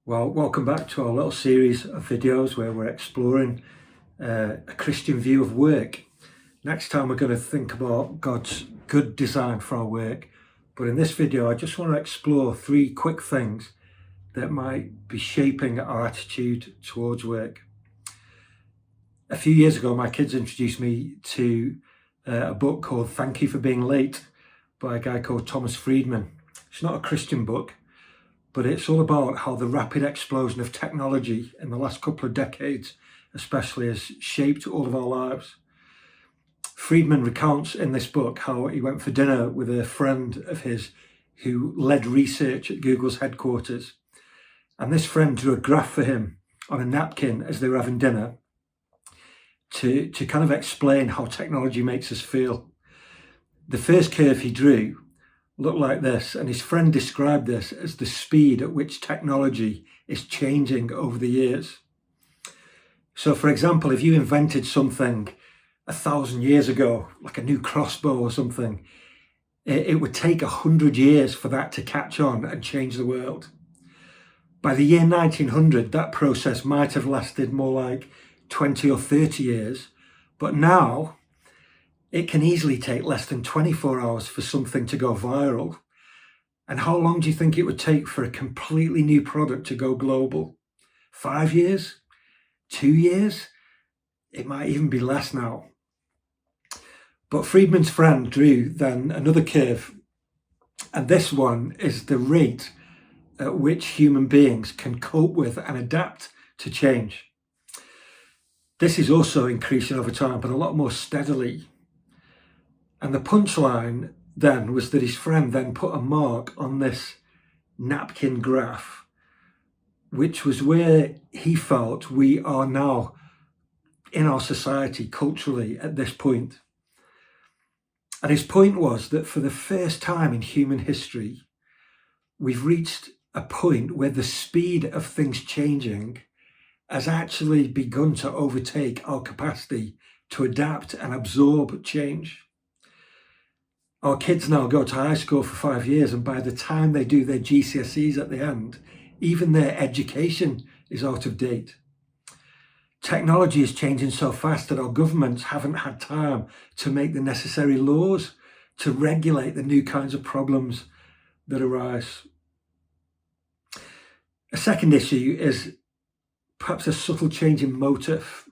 Well, welcome back to our little series of videos where we're exploring a Christian view of work. Next time we're going to think about God's good design for our work. But in this video, I just want to explore three quick things that might be shaping our attitude towards work. A few years ago, my kids introduced me to a book called Thank You for Being Late by a guy called Thomas Friedman. It's not a Christian book, but it's all about how the rapid explosion of technology in the last couple of decades especially has shaped all of our lives. Friedman recounts in this book how he went for dinner with a friend of his who led research at Google's headquarters. And this friend drew a graph for him on a napkin as they were having dinner to kind of explain how technology makes us feel. The first curve he drew looked like this, and his friend described this as the speed at which technology is changing over the years. So, for example, if you invented something 1,000 years ago, like a new crossbow or something, it would take 100 years for that to catch on and change the world. By the year 1900, that process might have lasted more like 20 or 30 years, but now it can easily take less than 24 hours for something to go viral. And how long do you think it would take for a completely new product to go global? 5 years? 2 years? It might even be less now. But Friedman's friend drew then another curve, and this one is the rate at which human beings can cope with and adapt to change. This is also increasing over time, but a lot more steadily. And the punchline then was that his friend then put a mark on this napkin graph, which was where he felt we are now in our society culturally at this point. And his point was that for the first time in human history, we've reached a point where the speed of things changing has actually begun to overtake our capacity to adapt and absorb change. Our kids now go to high school for 5 years, and by the time they do their GCSEs at the end, even their education is out of date. Technology is changing so fast that our governments haven't had time to make the necessary laws to regulate the new kinds of problems that arise. A second issue is perhaps a subtle change in motive.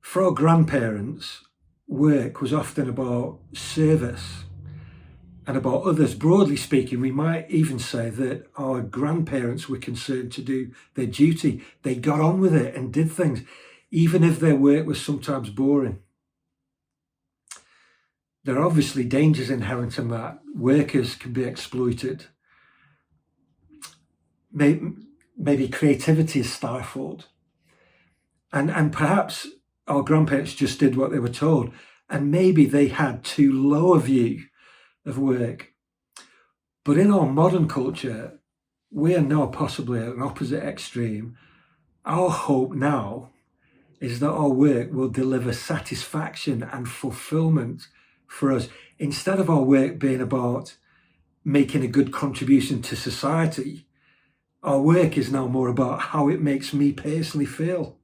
For our grandparents, work was often about service and about others. Broadly speaking, we might even say that our grandparents were concerned to do their duty. They got on with it and did things, even if their work was sometimes boring. There are obviously dangers inherent in that. Workers can be exploited. Maybe creativity is stifled. And perhaps our grandparents just did what they were told, and maybe they had too low a view of work. But in our modern culture, we are now possibly at an opposite extreme. Our hope now is that our work will deliver satisfaction and fulfillment for us. Instead of our work being about making a good contribution to society, our work is now more about how it makes me personally feel.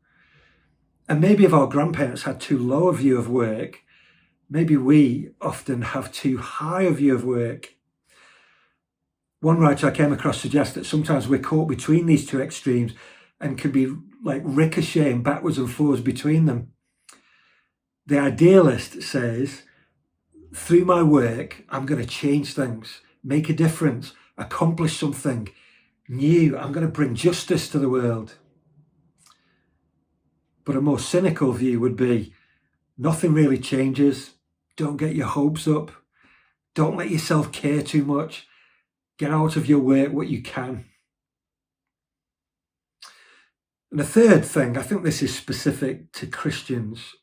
And maybe if our grandparents had too low a view of work, maybe we often have too high a view of work. One writer I came across suggests that sometimes we're caught between these two extremes and can be like ricocheting backwards and forwards between them. The idealist says, through my work, I'm going to change things, make a difference, accomplish something new. I'm going to bring justice to the world. But a more cynical view would be, nothing really changes. Don't get your hopes up. Don't let yourself care too much. Get out of your work what you can. And the third thing, I think this is specific to Christians,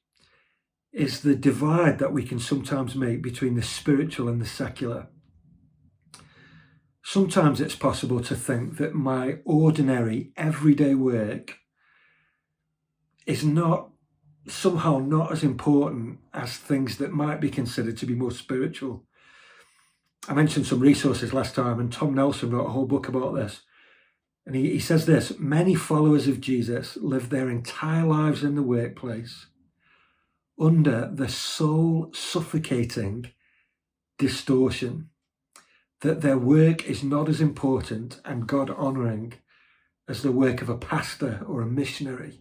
is the divide that we can sometimes make between the spiritual and the secular. Sometimes it's possible to think that my ordinary, everyday work is somehow not as important as things that might be considered to be more spiritual. I mentioned some resources last time, and Tom Nelson wrote a whole book about this. And he says this: many followers of Jesus live their entire lives in the workplace under the soul suffocating distortion that their work is not as important and God honoring as the work of a pastor or a missionary.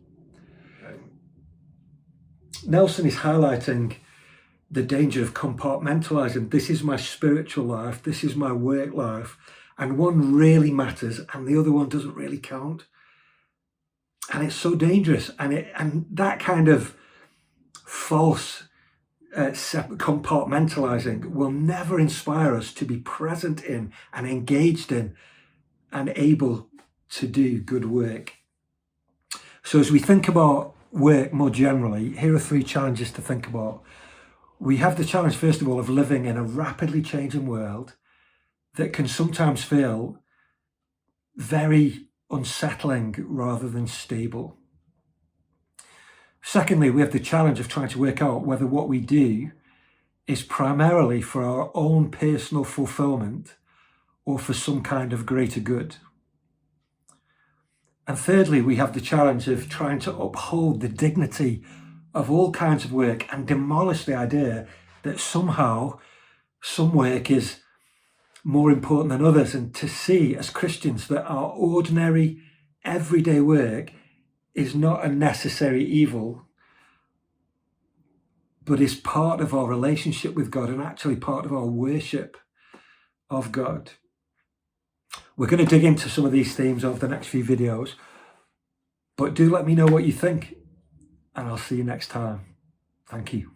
Nelson is highlighting the danger of compartmentalizing. This is my spiritual life, this is my work life, and one really matters and the other one doesn't really count. And it's so dangerous. And that kind of false compartmentalizing will never inspire us to be present in and engaged in and able to do good work. So as we think about work more generally, here are 3 challenges to think about. We have the challenge, first of all, of living in a rapidly changing world that can sometimes feel very unsettling rather than stable. Secondly, we have the challenge of trying to work out whether what we do is primarily for our own personal fulfillment or for some kind of greater good. And thirdly, we have the challenge of trying to uphold the dignity of all kinds of work and demolish the idea that somehow some work is more important than others, and to see as Christians that our ordinary everyday work is not a necessary evil, but is part of our relationship with God and actually part of our worship of God. We're going to dig into some of these themes over the next few videos, but do let me know what you think, and I'll see you next time. Thank you.